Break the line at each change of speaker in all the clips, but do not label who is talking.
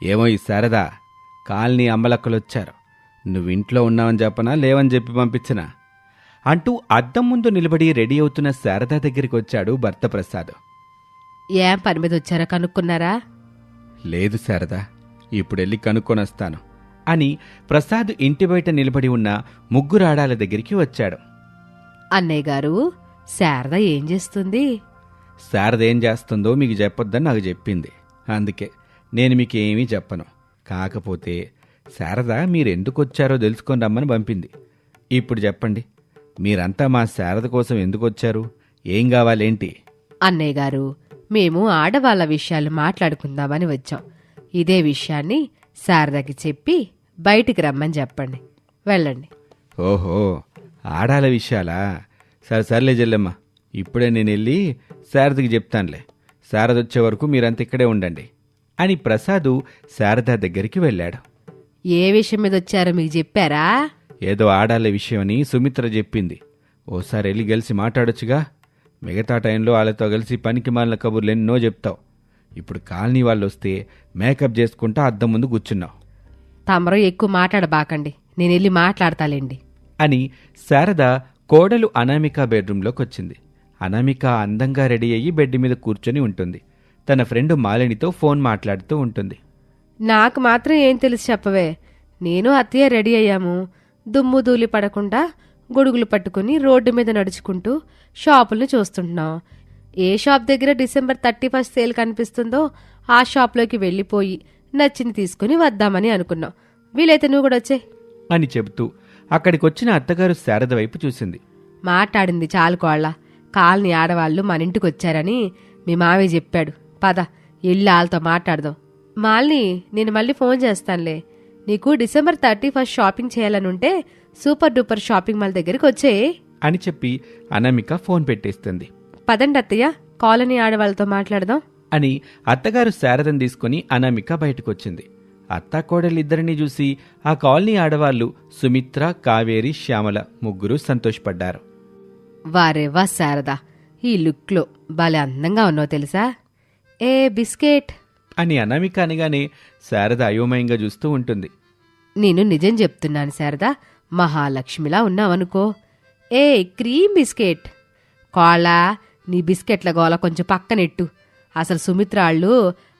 ఏమో ఈ శారదా, కాలనీ అమ్మలక్కలొచ్చారు. నువ్వింట్లో ఉన్నావని చెప్పనా, లేవని చెప్పి పంపించనా అంటూ అద్దం ముందు నిలబడి రెడీ అవుతున్న శారదా దగ్గరికి వచ్చాడు భర్త ప్రసాద్.
ఏం పని మీద వచ్చారో కనుక్కున్నారా?
లేదు శారదా, ఇప్పుడెళ్ళి కనుక్కొనొస్తాను అని ప్రసాద్ ఇంటి బయట నిలబడి ఉన్న ముగ్గురు ఆడాల దగ్గరికి వచ్చాడు.
అన్నయ్య గారు, శారద ఏం చేస్తుంది?
శారద ఏం చేస్తుందో మీకు చెప్పొద్దని నాకు చెప్పింది. అందుకే నేను మీకేమీ చెప్పను. కాకపోతే శారద మీరెందుకొచ్చారో తెలుసుకొని రమ్మని పంపింది. ఇప్పుడు చెప్పండి, మీరంతా మా శారద కోసం ఎందుకొచ్చారు? ఏం కావాలేంటి?
అన్నయ్య గారు, మేము ఆడవాళ్ల విషయాలు మాట్లాడుకుందామని వచ్చాం. ఇదే విషయాన్ని శారదకి చెప్పి బయటికి రమ్మని చెప్పండి. వెళ్ళండి.
ఓహో, ఆడాల విషయాలా? సర్లే చెల్లెమ్మ, ఇప్పుడే నేను వెళ్ళి శారదకి చెప్తానులే. శారద వచ్చే వరకు మీరంతా ఇక్కడే ఉండండి అని ప్రసాదు శారద దగ్గరికి వెళ్ళాడు.
ఏ విషయం మీద వచ్చారో మీకు చెప్పారా?
ఏదో ఆడాల విషయమని సుమిత్ర చెప్పింది. ఓసారి వెళ్ళి కలిసి మాట్లాడొచ్చుగా. మిగతా టైంలో వాళ్ళతో కలిసి పనికి మాలిన కబుర్లు ఎన్నో చెప్తావు. ఇప్పుడు కాలనీ వాళ్ళు వస్తే మేకప్ చేసుకుంటా అద్దం ముందు కూర్చున్నావు.
తమరో ఎక్కువ మాట్లాడబాకండి, నేను వెళ్ళి మాట్లాడతాలేండి
అని శారద కోడలు అనామిక బెడ్రూంలోకి వచ్చింది. అనామిక అందంగా రెడీ అయ్యి బెడ్ మీద కూర్చొని ఉంటుంది. తన ఫ్రెండ్ మాలినితో ఫోన్ మాట్లాడుతూ ఉంటుంది.
నాకు మాత్రం ఏం తెలుసు చెప్పవే. నేను అత్తయ్య రెడీ అయ్యాము. దుమ్ము ధూళి పడకుండా గొడుగులు పట్టుకుని రోడ్డు మీద నడుచుకుంటూ షాపుల్ని చూస్తుంటున్నాం. ఏ షాప్ దగ్గర December 31 సేల్ కనిపిస్తుందో ఆ షాప్లోకి వెళ్ళిపోయి నచ్చింది తీసుకుని వద్దామని అనుకున్నాం. వీలైతే నువ్వు కూడా వచ్చే
అని చెబుతూ అక్కడికొచ్చిన అత్తగారు శారద వైపు చూసింది.
మాట్లాడింది చాలు కోళ్ళ. కాలనీ ఆడవాళ్లు మన ఇంటికి వచ్చారని మీ మావయ్య చెప్పాడు. పద, ఇల్లు వాళ్ళతో మాట్లాడదాం. మాల్ని, నేను మళ్ళీ ఫోన్ చేస్తానులే. నీకు December 31 షాపింగ్ చేయాలనుంటే సూపర్ డూపర్ షాపింగ్ మాల్ దగ్గరికి వచ్చే
అని చెప్పి అనామిక ఫోన్ పెట్టేస్తుంది.
పదండి అత్తయ్య, కాలనీ ఆడవాళ్ళతో మాట్లాడదాం
అని అత్తగారు శారదను తీసుకుని అనామిక బయటకొచ్చింది. అత్తా కోడలిద్దరినీ చూసి ఆ కాలనీ ఆడవాళ్లు సుమిత్ర, కావేరి, శ్యామల ముగ్గురు సంతోషపడ్డారు.
వారెవ్వా శారదా, ఈ లుక్లో భలే అందంగా ఉన్నావు తెలుసా. ఏ బిస్కెట్
అని అనామిక అనగానే శారద అయోమయంగా చూస్తూ ఉంటుంది.
నేను నిజం చెప్తున్నాను శారదా, మహాలక్ష్మిలా ఉన్నావనుకో. ఏ క్రీమ్ బిస్కెట్. కోళ్ళ, నీ బిస్కెట్ల గోల కొంచెం పక్కనెట్టు. అసలు సుమిత్ర వాళ్ళు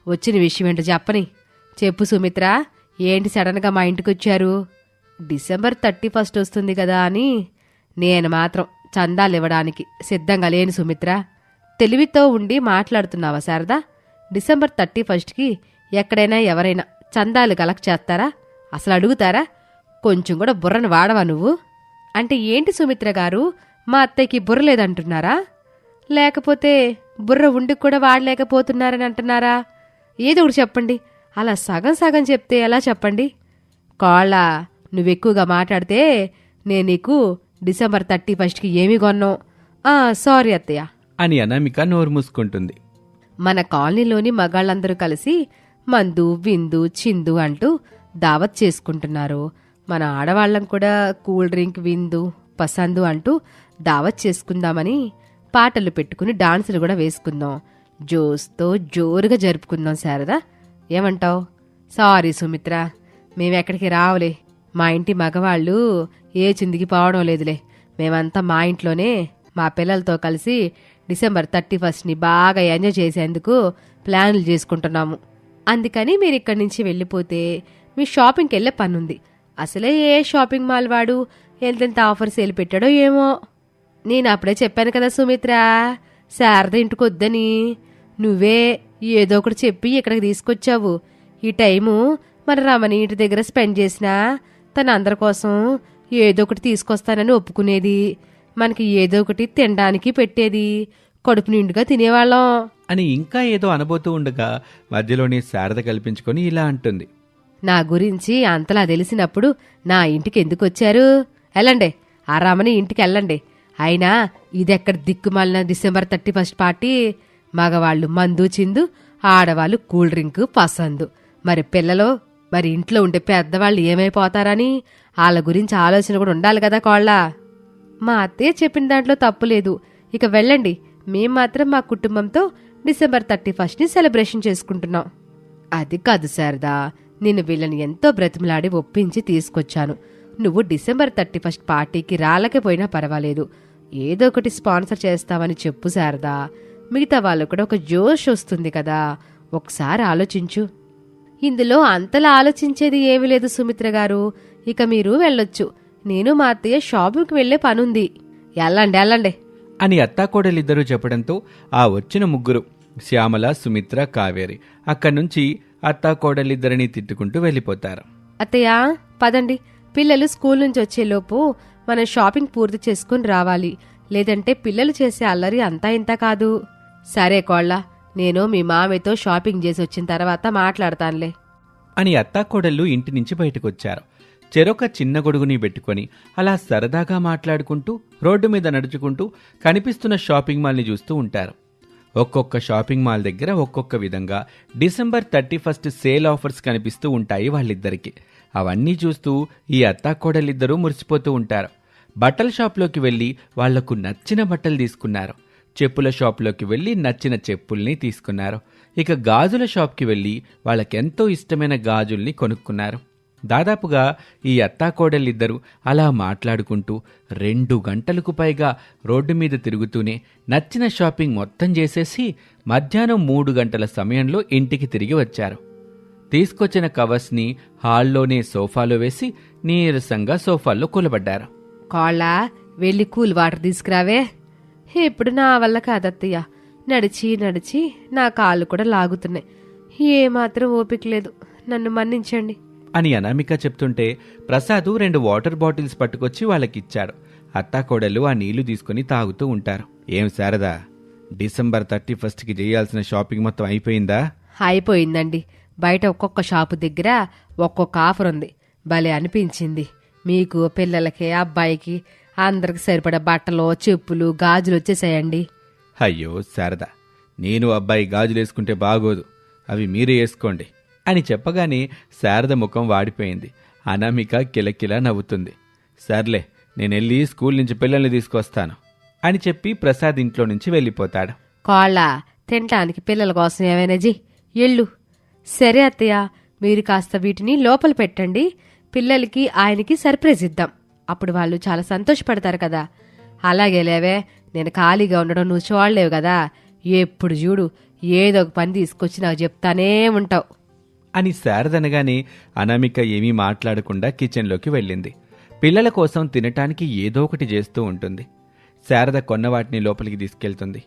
వచ్చిన విషయం ఏంటో చెప్పని. చెప్పు సుమిత్ర, ఏంటి సడన్గా మా ఇంటికి వచ్చారు? December 31 వస్తుంది కదా అని. నేను మాత్రం చందాలు ఇవ్వడానికి సిద్ధంగా లేను సుమిత్ర. తెలివితో ఉండి మాట్లాడుతున్నావా శారదా? December 31కి ఎక్కడైనా ఎవరైనా చందాలు కలెక్ట్ చేస్తారా? అసలు అడుగుతారా? కొంచెం కూడా బుర్రను వాడవా నువ్వు? అంటే ఏంటి సుమిత్ర గారు, మా అత్తయ్యకి బుర్ర లేదంటున్నారా? లేకపోతే బుర్ర ఉండి కూడా వాడలేకపోతున్నారని అంటున్నారా? ఏదో ఒకటి చెప్పండి. అలా సగం సగం చెప్తే ఎలా చెప్పండి? కోళ్ళ, నువ్వెక్కువగా మాట్లాడితే నేను నీకు December 31కి ఏమీ కొన్నావు. సారీ అత్తయ్య
అని అనామిక నోరు మూసుకుంటుంది.
మన కాలనీలోని మగాళ్ళందరూ కలిసి మందు, విందు, చిందు అంటూ దావత్ చేసుకుంటున్నారు. మన ఆడవాళ్ళం కూడా కూల్ డ్రింక్, విందు, పసందు అంటూ దావత్ చేసుకుందామని పాటలు పెట్టుకుని డాన్సులు కూడా వేసుకుందాం. జోస్తో జోరుగా జరుపుకుందాం శారదా, ఏమంటావు? సారీ సుమిత్ర, మేమెక్కడికి రావులే. మా ఇంటి మగవాళ్ళు ఏ చిందికి పోవడం లేదులే. మేమంతా మా ఇంట్లోనే మా పిల్లలతో కలిసి December 31ని బాగా ఎంజాయ్ చేసేందుకు ప్లాన్లు చేసుకుంటున్నాము. అందుకని మీరు ఇక్కడి నుంచి వెళ్ళిపోతే మీ షాపింగ్కి వెళ్ళే పనుంది. అసలే ఏ షాపింగ్ మాల్ వాడు ఎంతెంత ఆఫర్ సేల్ పెట్టాడో ఏమో. నేను అప్పుడే చెప్పాను కదా సుమిత్ర, శారద ఇంటికి వద్దని. నువ్వే ఏదో ఒకటి చెప్పి ఇక్కడికి తీసుకొచ్చావు. ఈ టైము మన రమణి ఇంటి దగ్గర స్పెండ్ చేసినా తన అందరి కోసం ఏదో ఒకటి తీసుకొస్తానని ఒప్పుకునేది. మనకి ఏదో ఒకటి తినడానికి పెట్టేది. కడుపు నిండుగా తినేవాళ్ళం
అని ఇంకా ఏదో అనబోతూ ఉండగా మధ్యలోనే శారద కల్పించుకొని ఇలా అంటుంది.
నా గురించి అంతలా తెలిసినప్పుడు నా ఇంటికి ఎందుకు వచ్చారు? వెళ్ళండి, ఆ రమణి ఇంటికి వెళ్ళండి. అయినా ఇదెక్కడ దిక్కుమాలిన December 31 పార్టీ. మగవాళ్ళు మందు, చిందు, ఆడవాళ్ళు కూల్ డ్రింక్, పసందు. మరి పిల్లలు, మరి ఇంట్లో ఉండే పెద్దవాళ్ళు ఏమైపోతారని వాళ్ళ గురించి ఆలోచన కూడా ఉండాలి కదా కోళ్ళ. మా అత్తయ్య చెప్పిన దాంట్లో తప్పులేదు. ఇక వెళ్ళండి. మేం మాత్రం మా కుటుంబంతో December 31ని సెలబ్రేషన్ చేసుకుంటున్నాం అది కాదు శారదా, నేను వీళ్ళని ఎంతో బ్రతిమలాడి ఒప్పించి తీసుకొచ్చాను. నువ్వు డిసెంబర్ 31 పార్టీకి రాలేకపోయినా పర్వాలేదు, ఏదో ఒకటి స్పాన్సర్ చేస్తావని చెప్పు శారదా. మిగతా వాళ్ళు కూడా ఒక జోష్ వస్తుంది కదా, ఒకసారి ఆలోచించు. ఇందులో అంతలా ఆలోచించేది ఏమీ లేదు సుమిత్ర గారు. ఇక మీరు వెళ్ళొచ్చు. నేను మా అత్తయ్య షాపింగ్కి వెళ్లే పనుంది. వెళ్ళండి
అని అత్తాకోడలిద్దరూ చెప్పడంతో ఆ వచ్చిన ముగ్గురు శ్యామల, సుమిత్ర, కావేరి అక్కడ్నుంచి అత్తాకోడలిద్దరినీ తిట్టుకుంటూ వెళ్ళిపోతారు.
అత్తయ్య పదండి, పిల్లలు స్కూల్ నుంచి వచ్చేలోపు మనం షాపింగ్ పూర్తి చేసుకుని రావాలి. లేదంటే పిల్లలు చేసే అల్లరి అంతా ఇంత కాదు. సరే కోళ్ళ, నేను మీ మామయ్యతో షాపింగ్ చేసి వచ్చిన తర్వాత మాట్లాడతానులే
అని అత్తాకోడళ్ళు ఇంటి నుంచి బయటకొచ్చారు. చెరొక చిన్న గొడుగుని పెట్టుకొని అలా సరదాగా మాట్లాడుకుంటూ రోడ్డు మీద నడుచుకుంటూ కనిపిస్తున్న షాపింగ్ మాల్ని చూస్తూ ఉంటారు. ఒక్కొక్క షాపింగ్ మాల్ దగ్గర ఒక్కొక్క విధంగా డిసెంబర్ 31 సేల్ ఆఫర్స్ కనిపిస్తూ ఉంటాయి వాళ్ళిద్దరికి. అవన్నీ చూస్తూ ఈ అత్తాకోడలిద్దరూ మురిసిపోతూ ఉంటారు. బట్టల షాప్లోకి వెళ్ళి వాళ్లకు నచ్చిన బట్టలు తీసుకున్నారు. చెప్పుల షాప్లోకి వెళ్ళి నచ్చిన చెప్పుల్ని తీసుకున్నారు. ఇక గాజుల షాప్కి వెళ్ళి వాళ్ళకెంతో ఇష్టమైన గాజుల్ని కొనుక్కున్నారు. దాదాపుగా ఈ అత్తాకోడలిద్దరూ అలా మాట్లాడుకుంటూ 2 గంటలకు పైగా రోడ్డు మీద తిరుగుతూనే నచ్చిన షాపింగ్ మొత్తం చేసేసి మధ్యాహ్నం 3 గంటల సమయంలో ఇంటికి తిరిగి వచ్చారు. తీసుకొచ్చిన కవర్స్ని హాల్లోనే సోఫాలో వేసి నీరసంగా సోఫాల్లో కూలబడ్డారు.
కోళ్ళ, వెళ్ళి కూల్ వాటర్ తీసుకురావే. ఇప్పుడు నా వల్ల కాదత్తయ్య, నడిచి నడిచి నా కాళ్ళు కూడా లాగుతున్నాయి. ఏమాత్రం ఓపిక లేదు, నన్ను మన్నించండి
అని అనామిక చెప్తుంటే ప్రసాదు 2 వాటర్ బాటిల్స్ పట్టుకొచ్చి వాళ్ళకిచ్చాడు. అత్తాకోడలు ఆ నీళ్లు తీసుకుని తాగుతూ ఉంటారు. ఏం శారదా, డిసెంబర్ 31కి చేయాల్సిన షాపింగ్ మొత్తం అయిపోయిందా?
అయిపోయిందండి. బయట ఒక్కొక్క షాపు దగ్గర ఒక్కొక్క ఆఫర్ ఉంది. భలే అనిపించింది. మీకు, పిల్లలకి, అబ్బాయికి అందరికి సరిపడా బట్టలు, చెప్పులు, గాజులు వచ్చేసాయండి.
అయ్యో శారదా, నేను అబ్బాయి గాజులేసుకుంటే బాగోదు, అవి మీరే వేసుకోండి అని చెప్పగానే శారద ముఖం వాడిపోయింది. అనామిక కిలకిలా నవ్వుతుంది. సర్లే, నేనెళ్ళి స్కూల్ నుంచి పిల్లల్ని తీసుకొస్తాను అని చెప్పి ప్రసాద్ ఇంట్లో నుంచి వెళ్ళిపోతాడు.
కోళ్ళ, తినటానికి పిల్లల కోసం ఏమైనా ఎళ్ళు. సరే అత్తయ్య, మీరు కాస్త వీటిని లోపల పెట్టండి. పిల్లలకి ఆయనకి సర్ప్రైజ్ ఇద్దాం, అప్పుడు వాళ్ళు చాలా సంతోషపడతారు కదా. అలాగే లేవే, నేను ఖాళీగా ఉండడం నువ్వు చూడలేవు కదా. ఎప్పుడు చూడు ఏదో ఒక పని తీసుకొచ్చి నాకు చెప్తానే ఉంటావు
అని శారదనగానే అనామిక ఏమీ మాట్లాడకుండా కిచెన్లోకి వెళ్ళింది. పిల్లల కోసం తినటానికి ఏదో ఒకటి చేస్తూ ఉంటుంది. శారద కొన్నవాటిని లోపలికి తీసుకెళ్తుంది.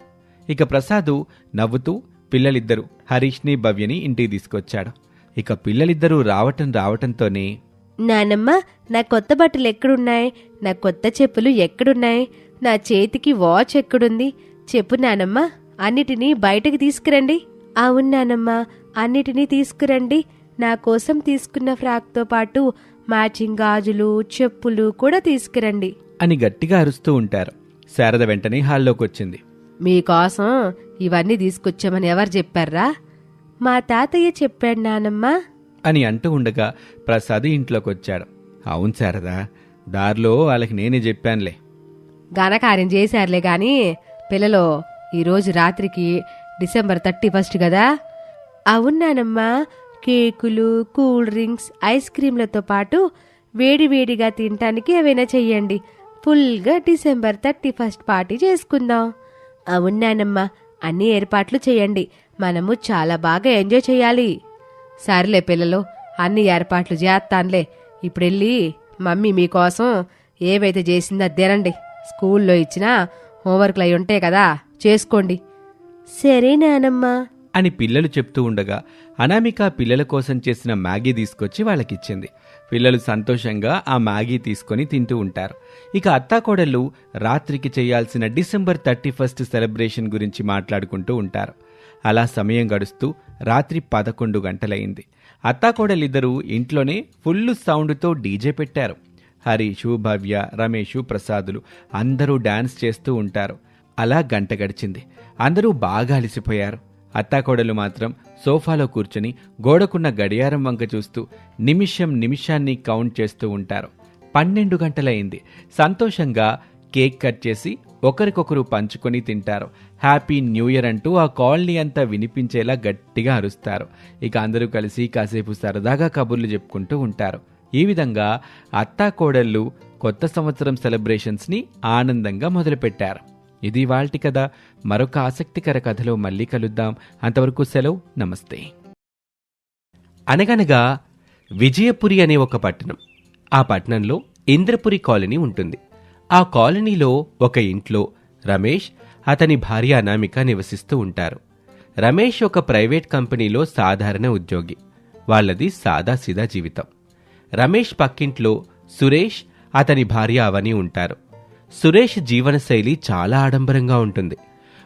ఇక ప్రసాదు నవ్వుతూ పిల్లలిద్దరూ హరీష్ని, భవ్యని ఇంటికి తీసుకొచ్చాడు. ఇక పిల్లలిద్దరూ రావటంతోనే,
నానమ్మ, నా కొత్త బట్టలు ఎక్కడున్నాయి? నా కొత్త చెప్పులు ఎక్కడున్నాయి? నా చేతికి వాచ్ ఎక్కడుంది? చెప్పు నానమ్మ, అన్నిటినీ బయటకు తీసుకురండి. అవును నానమ్మ, అన్నిటినీ తీసుకురండి. నా కోసం తీసుకున్న ఫ్రాక్తో పాటు మ్యాచింగ్ గాజులు, చెప్పులు కూడా తీసుకురండి
అని గట్టిగా అరుస్తూ ఉంటారు. శారద వెంటనే హాల్లోకొచ్చింది.
మీకోసం ఇవన్నీ తీసుకొచ్చామని ఎవరు చెప్పారా? మా తాతయ్య చెప్పాడు నానమ్మ
అని అంటూ ఉండగా ప్రసాద్ ఇంట్లోకొచ్చాడు. అవును శారదా, దారిలో వాళ్ళకి నేనే చెప్పానులే.
ఘనకార్యం చేశారులే గాని పిల్లలు, ఈరోజు రాత్రికి డిసెంబర్ 31 కదా. అవునానమ్మా, కేకులు, కూల్ డ్రింక్స్, ఐస్ క్రీంలతో పాటు వేడివేడిగా తినటానికి ఏవైనా చెయ్యండి. ఫుల్గా డిసెంబర్ 31 పార్టీ చేసుకుందాం. అవునానమ్మా, అన్ని ఏర్పాట్లు చేయండి. మనము చాలా బాగా ఎంజాయ్ చేయాలి. సర్లే పిల్లలు, అన్ని ఏర్పాట్లు చేస్తానులే. ఇప్పుడెళ్ళి మమ్మీ మీకోసం ఏవైతే చేసిందో తినండి. స్కూల్లో ఇచ్చిన హోంవర్క్లు అయి ఉంటాయి కదా, చేసుకోండి. సరే నానమ్మా
అని పిల్లలు చెప్తూ ఉండగా అనామిక పిల్లల కోసం చేసిన మ్యాగీ తీసుకొచ్చి వాళ్ళకిచ్చింది. పిల్లలు సంతోషంగా ఆ మ్యాగీ తీసుకొని తింటూ ఉంటారు. ఇక అత్తాకోడళ్ళు రాత్రికి చేయాల్సిన డిసెంబర్ 31 సెలబ్రేషన్ గురించి మాట్లాడుకుంటూ ఉంటారు. అలా సమయం గడుస్తూ రాత్రి 11 గంటలయింది. అత్తాకోడలిద్దరూ ఇంట్లోనే ఫుల్లు సౌండ్తో డీజే పెట్టారు. హరీషు, భవ్య, రమేషు, ప్రసాదులు అందరూ డాన్స్ చేస్తూ ఉంటారు. అలా గంట గడిచింది. అందరూ బాగా అలసిపోయారు. అత్తాకోడలు మాత్రం సోఫాలో కూర్చుని గోడకున్న గడియారం వంక చూస్తూ నిమిషాన్ని కౌంట్ చేస్తూ ఉంటారు. 12 గంటలయింది. సంతోషంగా కేక్ కట్ చేసి ఒకరికొకరు పంచుకొని తింటారు. హ్యాపీ న్యూ ఇయర్ అంటూ ఆ కాలనీ అంతా వినిపించేలా గట్టిగా అరుస్తారు. ఇక అందరూ కలిసి కాసేపు సరదాగా కబుర్లు చెప్పుకుంటూ ఉంటారు. ఈ విధంగా అత్తాకోడళ్ళు కొత్త సంవత్సరం సెలబ్రేషన్స్ని ఆనందంగా మొదలుపెట్టారు. ఇది ఇవాల్టి కథ. మరొక ఆసక్తికర కథలో మళ్ళీ కలుద్దాం. అంతవరకు సెలవు, నమస్తే. అనగనగా విజయపురి అనే ఒక పట్టణం. ఆ పట్టణంలో ఇంద్రపురి కాలనీ ఉంటుంది. ఆ కాలనీలో ఒక ఇంట్లో రమేష్, అతని భార్య అనామిక నివసిస్తూ ఉంటారు. రమేష్ ఒక ప్రైవేట్ కంపెనీలో సాధారణ ఉద్యోగి. వాళ్ళది సాదాసీదా జీవితం. రమేష్ పక్కింట్లో సురేష్, అతని భార్య అవని ఉంటారు. సురేష్ జీవనశైలి చాలా ఆడంబరంగా ఉంటుంది.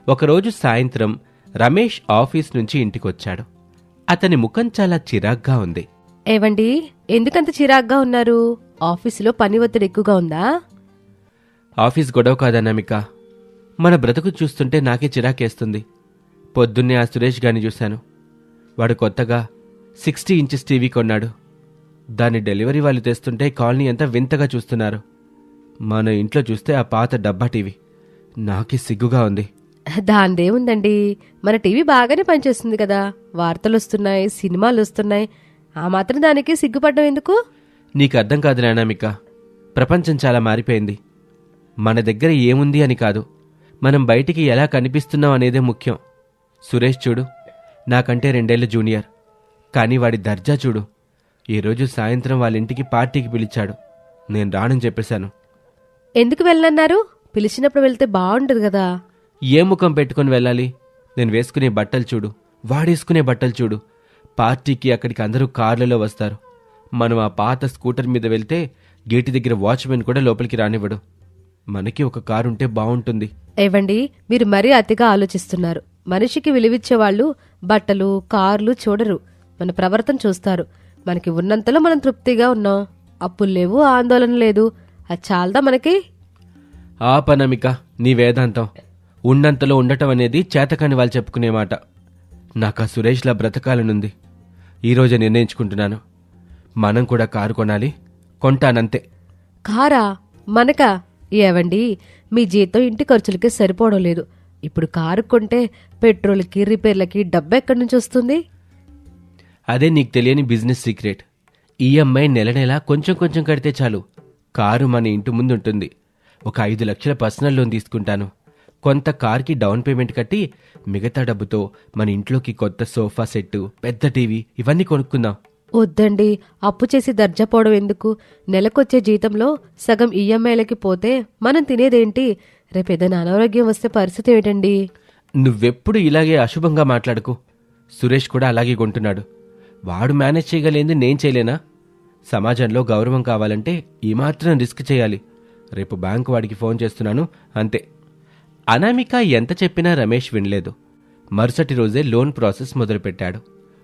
ఒకరోజు సాయంత్రం రమేష్ ఆఫీస్ నుంచి ఇంటికొచ్చాడు. అతని ముఖం చాలా చిరాగ్గా ఉంది.
ఏవండి, ఎందుకంత చిరాగ్గా ఉన్నారు? ఆఫీసులో పని ఒత్తిడి ఎక్కువగా ఉందా?
ఆఫీస్ గొడవ కాదనామిక, మన బ్రతుకు చూస్తుంటే నాకే చిరాకేస్తుంది. పొద్దున్నే ఆ సురేష్ గారిని చూశాను. వాడు కొత్తగా 60 ఇంచెస్ టీవీ కొన్నాడు. దాన్ని డెలివరీ వాళ్ళు తెస్తుంటే కాలనీ అంతా వింతగా చూస్తున్నారు. మన ఇంట్లో చూస్తే ఆ పాత డబ్బా టీవీ. నాకే సిగ్గుగా ఉంది.
దాందేముందండి, మన టీవీ బాగానే పనిచేస్తుంది కదా. వార్తలు వస్తున్నాయి, సినిమాలు వస్తున్నాయి. ఆ మాత్రం దానికి సిగ్గుపడ్డం ఎందుకు?
నీకు అర్థం కాదు నానామిక. ప్రపంచం చాలా మారిపోయింది. మన దగ్గర ఏముంది అని కాదు, మనం బయటికి ఎలా కనిపిస్తున్నాం అనేదే ముఖ్యం. సురేష్ చూడు, నాకంటే 2 ఏళ్ల జూనియర్. కానీ వాడి దర్జా చూడు. ఈరోజు సాయంత్రం వాళ్ళ ఇంటికి పార్టీకి పిలిచాడు. నేను రానని చెప్పేశాను.
ఎందుకు వెళ్ళన్నారు? పిలిచినప్పుడు వెళ్తే బాగుండదు కదా.
ఏ ముఖం పెట్టుకుని వెళ్ళాలి? నేను వేసుకునే బట్టలు చూడు, వాడేసుకునే బట్టలు చూడు. పార్టీకి అక్కడికి అందరూ కార్లలో వస్తారు. మనం ఆ పాత స్కూటర్ మీద వెళ్తే గేటు దగ్గర వాచ్మెన్ కూడా లోపలికి రానివ్వడు. మనకి ఒక కారుంటే బాగుంటుంది.
ఏవండి, మీరు మరీ అతిగా ఆలోచిస్తున్నారు. మనిషికి విలువిచ్చేవాళ్లు బట్టలు, కార్లు చూడరు, మన ప్రవర్తన చూస్తారు. మనకి ఉన్నంతలో మనం తృప్తిగా ఉన్నాం. అప్పులు లేవు, ఆందోళన లేదు. అది చాలదా మనకి?
ఆపనమిక, నీ వేదాంతం. ఉన్నంతలో ఉండటం అనేది చేతకాని వాళ్ళు చెప్పుకునే మాట. నాకు ఆ సురేష్లా బ్రతకాలనుంది. ఈరోజే నిర్ణయించుకుంటున్నాను. మనం కూడా కారు కొనాలి. కొంటానంతే.
కారా? మనకా? ఏవండి, మీ జీతం ఇంటి ఖర్చులకి సరిపోవడం లేదు. ఇప్పుడు కారు కొంటే పెట్రోల్కి, రిపేర్లకి డబ్బు ఎక్కడి నుంచి వస్తుంది?
అదే నీకు తెలియని బిజినెస్ సీక్రెట్. ఈఎంఐ నెల నెలా కొంచెం కొంచెం కడితే చాలు. కారు మన ఇంటి ముందు ఉంటుంది. ఒక 5 లక్షల పర్సనల్ లోన్ తీసుకుంటాను. కొంత కార్కి డౌన్ పేమెంట్ కట్టి మిగతా డబ్బుతో మన ఇంట్లోకి కొత్త సోఫా సెట్టు, పెద్ద టీవీ ఇవన్నీ కొనుక్కుందాం.
వద్దండి, అప్పు చేసి దర్జా పోవడం ఎందుకు? నెలకొచ్చే జీతంలో సగం ఈఎంఐలకి పోతే మనం తినేదేంటి? రేపేదైనా అనారోగ్యం వస్తే పరిస్థితి ఏమిటండి?
నువ్వెప్పుడు ఇలాగే అశుభంగా మాట్లాడకు. సురేష్ కూడా అలాగే కొంటున్నాడు. వాడు మేనేజ్ చేయగలేంది నేను చేయలేనా? సమాజంలో గౌరవం కావాలంటే ఈ మాత్రం రిస్క్ చేయాలి. రేపు బ్యాంకు వాడికి ఫోన్ చేస్తున్నాను, అంతే. అనామిక ఎంత చెప్పినా రమేష్ వినలేదు. మరుసటి రోజే లోన్ ప్రాసెస్ మొదలుపెట్టాడు.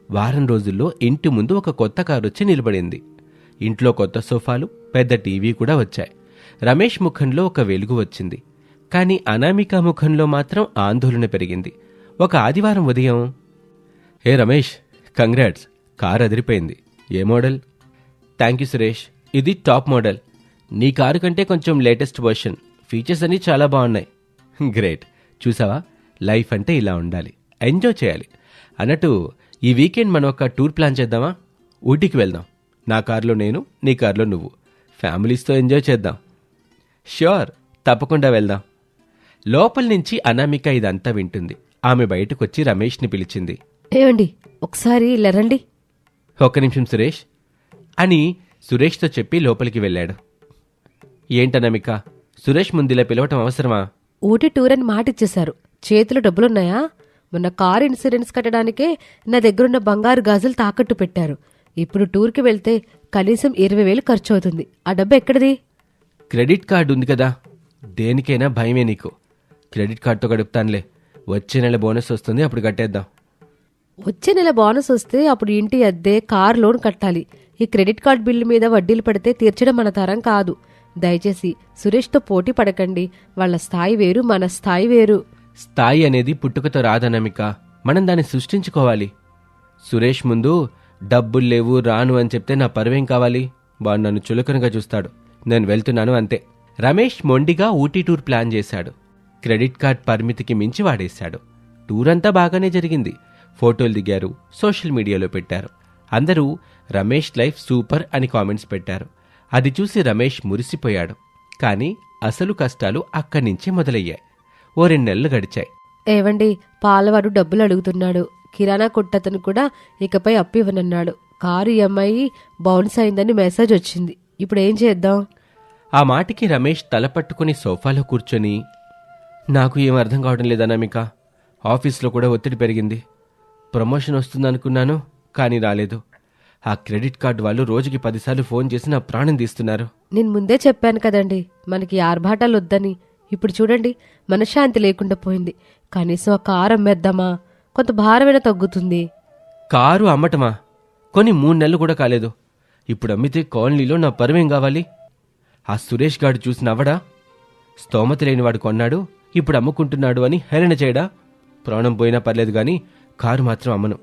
వారం రోజుల్లో ఇంటి ముందు ఒక కొత్త కారు వచ్చి నిలబడింది. ఇంట్లో కొత్త సోఫాలు, పెద్ద టీవీ కూడా వచ్చాయి. రమేష్ ముఖంలో ఒక వెలుగు వచ్చింది. కానీ అనామిక ముఖంలో మాత్రం ఆందోళన పెరిగింది. ఒక ఆదివారం ఉదయం, హే రమేష్, కంగ్రాట్స్, కారు అదిరిపోయింది. ఏ మోడల్? థ్యాంక్ యూ సురేష్, ఇది టాప్ మోడల్. నీ కారు కంటే కొంచెం లేటెస్ట్ వర్షన్. ఫీచర్స్ అన్నీ చాలా బాగున్నాయి. గ్రేట్. చూసావా, లైఫ్ అంటే ఇలా ఉండాలి, ఎంజాయ్ చేయాలి. అన్నట్టు ఈ వీకెండ్ మనం ఒక టూర్ ప్లాన్ చేద్దామా? ఊటీకి వెళ్దాం. నా కారులో నేను, నీ కారులో నువ్వు. ఫ్యామిలీస్తో ఎంజాయ్ చేద్దాం. ష్యూర్, తప్పకుండా వెళ్దాం. లోపల నుంచి అనామిక ఇదంతా వింటుంది. ఆమె బయటకొచ్చి రమేష్ని పిలిచింది.
ఏమండి, ఒకసారి ఇలా రండి.
ఒక్క నిమిషం సురేష్ అని సురేష్తో చెప్పి లోపలికి వెళ్ళాడు. ఏంటనామిక, సురేష్ ముందిలా పిలవటం అవసరమా?
ఊటీ టూర్ అని మాటిచ్చేశారు. చేతిలో డబ్బులున్నాయా? మొన్న కారు ఇన్సూరెన్స్ కట్టడానికే నా దగ్గరున్న బంగారు గాజులు తాకట్టు పెట్టారు. ఇప్పుడు టూర్కి వెళ్తే కనీసం 20,000 ఖర్చు అవుతుంది. ఆ డబ్బు ఎక్కడిది?
క్రెడిట్ కార్డు ఉంది కదా, దేనికైనా భయమే నీకు. క్రెడిట్ కార్డుతో గడుపుతానులే. వచ్చే నెల బోనస్ వస్తుంది, అప్పుడు కట్టేద్దాం.
వచ్చే నెల బోనస్ వస్తే అప్పుడు ఇంటి అద్దె, కార్ లోన్ కట్టాలి. ఈ క్రెడిట్ కార్డు బిల్లు మీద వడ్డీలు పడితే తీర్చడం మన తరం కాదు. దయచేసి సురేష్తో పోటీ పడకండి. వాళ్ళ స్థాయి వేరు, మన స్థాయి వేరు.
స్థాయి అనేది పుట్టుకతో రాదనామిక, మనం దాన్ని సృష్టించుకోవాలి. సురేష్ ముందు డబ్బులు లేవు, రాను అని చెప్తే నా పరువేం కావాలి? వాడు నన్ను చులకనగా చూస్తాడు. నేను వెళ్తున్నాను, అంతే. రమేష్ మొండిగా ఊటీ టూర్ ప్లాన్ చేశాడు.
క్రెడిట్ కార్డ్ పరిమితికి మించి వాడేశాడు. టూరంతా బాగానే జరిగింది. ఫోటోలు దిగారు, సోషల్ మీడియాలో పెట్టారు. అందరూ రమేష్ లైఫ్ సూపర్ అని కామెంట్స్ పెట్టారు. అది చూసి రమేష్ మురిసిపోయాడు. కానీ అసలు కష్టాలు అక్కడి నుంచే మొదలయ్యాయి. ఓ 2 నెలలు గడిచాయి.
ఏవండి, పాలవాడు డబ్బులు అడుగుతున్నాడు. కిరాణా కొట్టతను కూడా ఇకపై అప్పు ఇవ్వనన్నాడు. కారు ఈఎంఐ బౌన్స్ అయిందని మెసేజ్ వచ్చింది. ఇప్పుడు ఏం చేద్దాం?
ఆ మాటికి రమేష్ తల పట్టుకుని సోఫాలో కూర్చొని, నాకు ఏం అర్థం కావడం లేదు అనామిక. ఆఫీస్లో కూడా ఒత్తిడి పెరిగింది. ప్రమోషన్ వస్తుందనుకున్నాను, కానీ రాలేదు. ఆ క్రెడిట్ కార్డు వాళ్ళు రోజుకి 10 సార్లు ఫోన్ చేసి నా ప్రాణం తీస్తున్నారు.
నేను ముందే చెప్పాను కదండి, మనకి ఆర్భాటాలు వద్దని. ఇప్పుడు చూడండి, మనశ్శాంతి లేకుండా పోయింది. కనీసం ఆ కారు అమ్మేద్దామా? కొంత భారమైనా తగ్గుతుంది.
కారు అమ్మటమా? కొని 3 నెలలు కూడా కాలేదు. ఇప్పుడు అమ్మితే కాలనీలో నా పరువేం కావాలి? ఆ సురేష్ గాడు చూసి నవ్వడా? స్తోమత లేనివాడు కొన్నాడు, ఇప్పుడు అమ్ముకుంటున్నాడు అని హేళన చేయడా? ప్రాణం పోయినా పర్లేదు గాని కారు మాత్రం అమ్మను.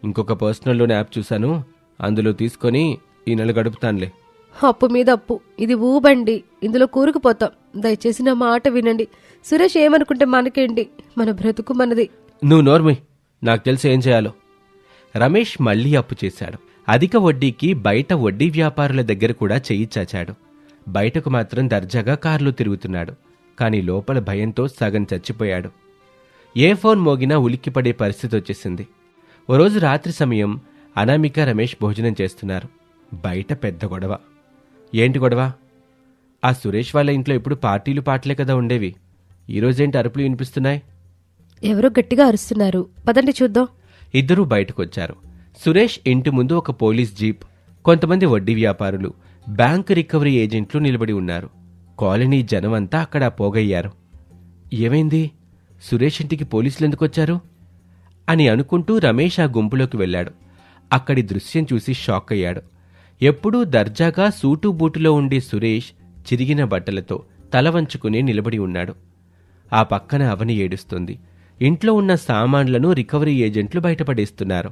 ఇంకొక పర్సనల్ లోన్ యాప్ చూశాను, అందులో తీసుకొని ఈ నెల గడుపుతానులే.
అప్పు మీద అప్పు. ఇది ఊబండి, ఇందులో కూరుకుపోతాం. దయచేసి నా మాట వినండి. సురేష్ ఏమనుకుంటే మనకేంటి? మన బ్రతుకు మనది.
నువ్వు నోర్మి, నాకు తెలిసి ఏం చేయాలో. రమేష్ మళ్లీ అప్పు చేశాడు. అధిక వడ్డీకి బయట వడ్డీ వ్యాపారుల దగ్గర కూడా చెయ్యి చాచాడు. బయటకు మాత్రం దర్జాగా కార్లు తిరుగుతున్నాడు. కాని లోపల భయంతో సగం చచ్చిపోయాడు. ఏ ఫోన్ మోగినా ఉలిక్కిపడే పరిస్థితి వచ్చేసింది. ఓ రోజు రాత్రి సమయం అనామిక, రమేష్ భోజనం చేస్తున్నారు. బయట పెద్ద గొడవ. ఏంటి గొడవ? ఆ సురేష్ వాళ్ళ ఇంట్లో ఇప్పుడు పార్టీలు పాటలే కదా ఉండేవి. ఈరోజేంటి అరుపులు వినిపిస్తున్నాయి?
ఎవరో గట్టిగా అరుస్తున్నారు. పదండి చూద్దాం.
ఇద్దరూ బయటకొచ్చారు. సురేష్ ఇంటి ముందు ఒక పోలీస్ జీప్, కొంతమంది వడ్డీ వ్యాపారులు, బ్యాంకు రికవరీ ఏజెంట్లు నిలబడి ఉన్నారు. కాలనీ జనమంతా అక్కడ పోగయ్యారు. ఏమైంది? సురేష్ ఇంటికి పోలీసులు ఎందుకొచ్చారు అని అనుకుంటూ రమేష్ ఆ గుంపులోకి వెళ్ళాడు. అక్కడి దృశ్యం చూసి షాక్ అయ్యాడు. ఎప్పుడూ దర్జాగా సూటు బూటులో ఉండే సురేష్ చిరిగిన బట్టలతో తల వంచుకుని నిలబడి ఉన్నాడు. ఆ పక్కన అవని ఏడుస్తుంది. ఇంట్లో ఉన్న సామాన్లను రికవరీ ఏజెంట్లు బయటపడేస్తున్నారు.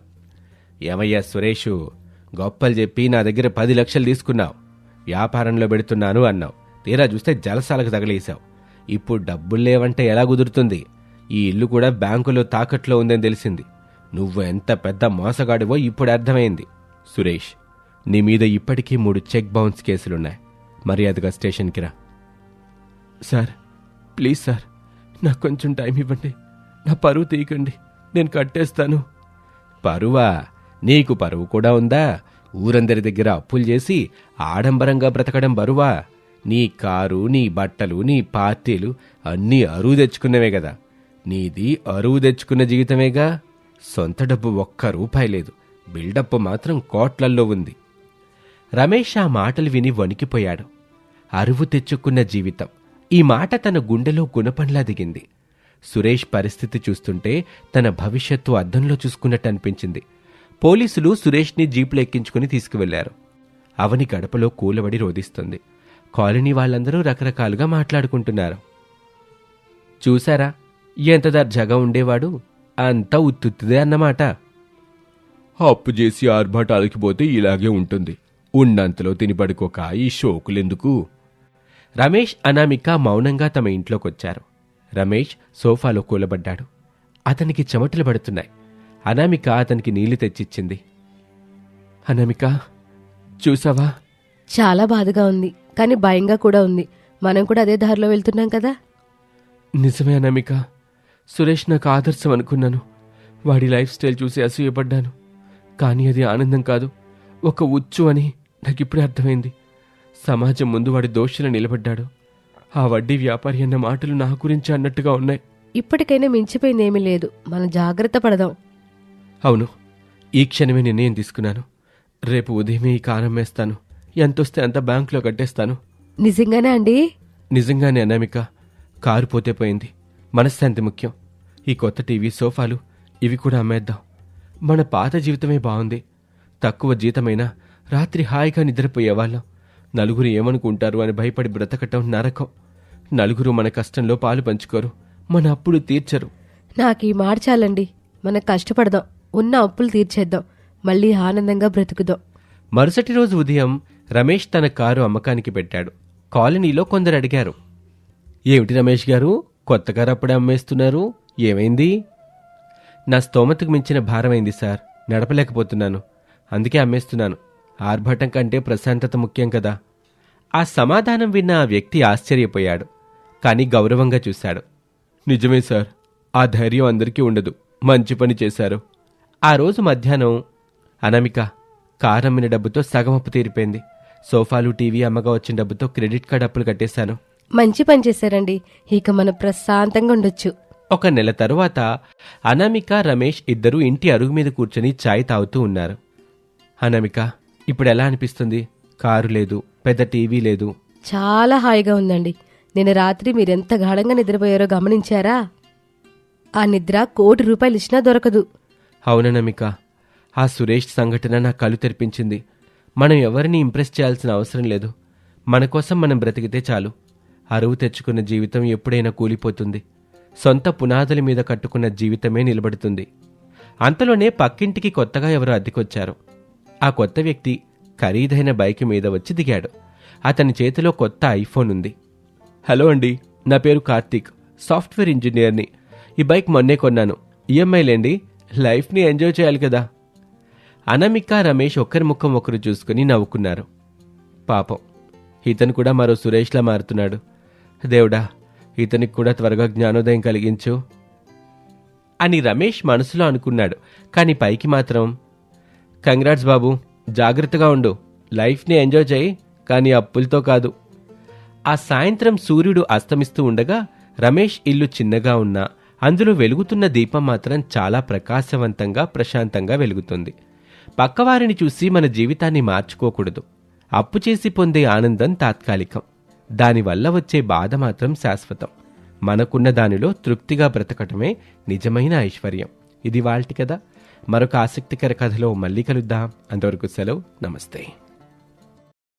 ఏమయ్యా సురేషు, గొప్పలు చెప్పి నా దగ్గర 10 లక్షలు తీసుకున్నావు, వ్యాపారంలో పెడుతున్నాను అన్నావు. తీరా చూస్తే జలసాలకు తగలేశావు. ఇప్పుడు డబ్బులు లేవంటే ఎలా కుదురుతుంది? ఈ ఇల్లు కూడా బ్యాంకులో తాకట్లో ఉందని తెలిసింది. నువ్వు ఎంత పెద్ద మోసగాడివో ఇప్పుడు అర్థమైంది. సురేష్, నీ మీద ఇప్పటికీ 3 చెక్ బౌన్స్ కేసులున్నాయి. మర్యాదగా స్టేషన్కి రా. సార్, ప్లీజ్ సార్, నాకు కొంచెం టైం ఇవ్వండి. నా పరువు తీయకండి, నేను కట్టేస్తాను. పరువా? నీకు పరువు కూడా ఉందా? ఊరందరి దగ్గర అప్పులు చేసి ఆడంబరంగా బ్రతకడం బరువా? నీ కారు, నీ బట్టలు, నీ పార్టీలు అన్నీ అరువు తెచ్చుకున్నవే కదా. నీది అరువు తెచ్చుకున్న జీవితమేగా. సొంత డబ్బు 1 రూపాయి లేదు. బిల్డప్ మాత్రం కోట్లల్లో ఉంది. రమేష్ ఆ మాటలు విని వణికిపోయాడు. అరువు తెచ్చుకున్న జీవితం, ఈ మాట తన గుండెలో గుణపంలా దిగింది. సురేష్ పరిస్థితి చూస్తుంటే తన భవిష్యత్తు అద్దంలో చూసుకున్నట్టు అనిపించింది. పోలీసులు సురేష్ని జీపులో ఎక్కించుకుని తీసుకువెళ్లారు. అవని గడపలో కూలబడి రోదిస్తుంది. కాలనీ వాళ్ళందరూ రకరకాలుగా మాట్లాడుకుంటున్నారు. చూశారా, ఎంత దర్జాగా ఉండేవాడు, అంతా ఉత్తుత్తిదే అన్నమాట. అప్పు చేసి ఆర్భాటాలకి పోతే ఇలాగే ఉంటుంది. ఉన్నంతలో తిని పడుకోక ఈ షోకులెందుకు? రమేష్, అనామిక మౌనంగా తమ ఇంట్లోకొచ్చారు. రమేష్ సోఫాలో కూలబడ్డాడు. అతనికి చెమటలు పడుతున్నాయి. అనామిక అతనికి నీళ్లు తెచ్చిచ్చింది. అనామిక, చూసావా?
చాలా బాధగా ఉంది, కానీ భయంగా కూడా ఉంది. మనం కూడా అదే దారిలో వెళ్తున్నాం కదా.
నిజమే అనామిక, సురేష్ నాకు ఆదర్శం అనుకున్నాను. వాడి లైఫ్ స్టైల్ చూసి అసూయపడ్డాను. కానీ అది ఆనందం కాదు, ఒక ఉచ్చు అని నాకిప్పుడే అర్థమైంది. సమాజం ముందు వాడి దోషులు నిలబడ్డాడు. ఆ వడ్డీ వ్యాపారి అన్న మాటలు నా గురించి అన్నట్టుగా ఉన్నాయి.
ఇప్పటికైనా మించిపోయిందేమీ లేదు, మనం జాగ్రత్త పడదాం.
అవును, ఈ క్షణమే నిర్ణయం తీసుకున్నాను. రేపు ఉదయమే ఈ కారం వేస్తాను. ఎంతొస్తే అంత బ్యాంకులో కట్టేస్తాను.
నిజంగానే అండి?
నిజంగానే అనామిక. కారు పోతే పోయింది, మనశ్శాంతి ముఖ్యం. ఈ కొత్త టీవీ, సోఫాలు ఇవి కూడా అమ్మేద్దాం. మన పాత జీవితమే బాగుంది. తక్కువ జీతమైనా రాత్రి హాయిగా నిద్రపోయేవాళ్ళం. నలుగురు ఏమనుకుంటారు అని భయపడి బ్రతకటం నరకం. నలుగురు మన కష్టంలో పాలు పంచుకోరు, మన అప్పులు తీర్చరు.
నాకు ఈ మాట చాలండి. మనం కష్టపడదాం, ఉన్న అప్పులు తీర్చేద్దాం, మళ్ళీ ఆనందంగా బ్రతుకుదాం.
మరుసటి రోజు ఉదయం రమేష్ తన కారు అమ్మకానికి పెట్టాడు. కాలనీలో కొందరు అడిగారు, ఏమిటి రమేష్ గారు, కొత్త కారు అప్పుడే అమ్మేస్తున్నారు, ఏమైంది? నా స్తోమతకు మించిన భారమైంది సార్, నడపలేకపోతున్నాను, అందుకే అమ్మేస్తున్నాను. ఆర్భటం కంటే ప్రశాంతత ముఖ్యం కదా. ఆ సమాధానం విన్న ఆ వ్యక్తి ఆశ్చర్యపోయాడు, కానీ గౌరవంగా చూశాడు. నిజమే సార్, ఆ ధైర్యం అందరికీ ఉండదు. మంచి పని చేశారు. ఆ రోజు మధ్యాహ్నం అనామిక కారమ్మిన డబ్బుతో సగం అప్పు తీరిపోయింది. సోఫాలు, టీవీ అమ్మగా వచ్చిన డబ్బుతో క్రెడిట్ కార్డు అప్పులు కట్టేశాను.
మంచి పని చేశారండి. ఇక మనం ప్రశాంతంగా ఉండొచ్చు.
ఒక నెల తరువాత అనామిక, రమేష్ ఇద్దరూ ఇంటి అరుగు మీద కూర్చొని చాయ్ తాగుతూ ఉన్నారు. అనామిక, ఇప్పుడు ఎలా అనిపిస్తుంది? కారు లేదు, పెద్ద టీవీ లేదు.
చాలా హాయిగా ఉందండి. నిన్న రాత్రి మీరెంత గాఢంగా నిద్రపోయారో గమనించారా? ఆ నిద్ర ₹1,00,00,000 ఇచ్చినా దొరకదు.
అవుననామిక, ఆ సురేష్ సంఘటన నా కళ్ళు తెరిపించింది. మనం ఎవరిని ఇంప్రెస్ చేయాల్సిన అవసరం లేదు. మన కోసం మనం బ్రతికితే చాలు. అరువు తెచ్చుకున్న జీవితం ఎప్పుడైనా కూలిపోతుంది. సొంత పునాదుల మీద కట్టుకున్న జీవితమే నిలబడుతుంది. అంతలోనే పక్కింటికి కొత్తగా ఎవరో అద్దెకొచ్చారు. ఆ కొత్త వ్యక్తి ఖరీదైన బైక్ మీద వచ్చి దిగాడు. అతని చేతిలో కొత్త ఐఫోన్ ఉంది. హలో అండి, నా పేరు కార్తీక్, సాఫ్ట్వేర్ ఇంజనీర్ని. ఈ బైక్ మొన్నే కొన్నాను. ఈఎంఐలేండి, లైఫ్ని ఎంజాయ్ చేయాలి కదా. అనామిక, రమేష్ ఒకరి ముఖం ఒకరు చూసుకుని నవ్వుకున్నారు. పాపం, ఇతను కూడా మరో సురేష్లా మారుతున్నాడు. దేవుడా, ఇతనికి కూడా త్వరగా జ్ఞానోదయం కలిగించు అని రమేష్ మనసులో అనుకున్నాడు. కాని పైకి మాత్రం, కంగ్రాట్స్ బాబు, జాగ్రత్తగా ఉండు, లైఫ్ని ఎంజాయ్ చేయి, కానీ అప్పులతో కాదు. ఆ సాయంత్రం సూర్యుడు అస్తమిస్తూ ఉండగా రమేష్ ఇల్లు చిన్నగా ఉన్నా అందులో వెలుగుతున్న దీపం మాత్రం చాలా ప్రకాశవంతంగా, ప్రశాంతంగా వెలుగుతుంది. పక్కవారిని చూసి మన జీవితాన్ని మార్చుకోకూడదు. అప్పు చేసి పొందే ఆనందం తాత్కాలికం, దానివల్ల వచ్చే బాధ మాత్రం శాశ్వతం. మనకున్న దానిలో తృప్తిగా బ్రతకటమే నిజమైన ఐశ్వర్యం. ఇది వాల్టి కథ. మరొక ఆసక్తికర కథలో మళ్ళీ కలుద్దాం. అంతవరకు సెలవు, నమస్తే.